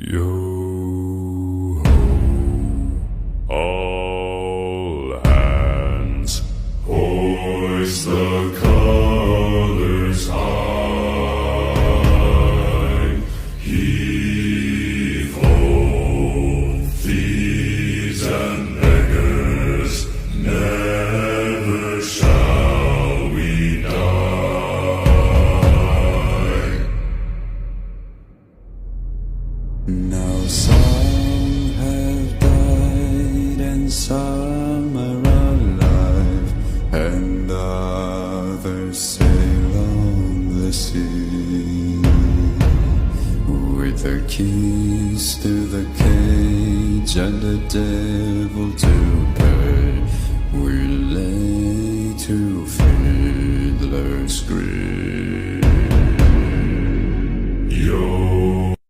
Yo ho, all hands, hoist the colors high. Heave ho, thieves and beggars, never shall we die. Now some have died and some are alive, and others sail on the sea. With their keys to the cage and the devil to pay, we lay to Fiddler's Grave.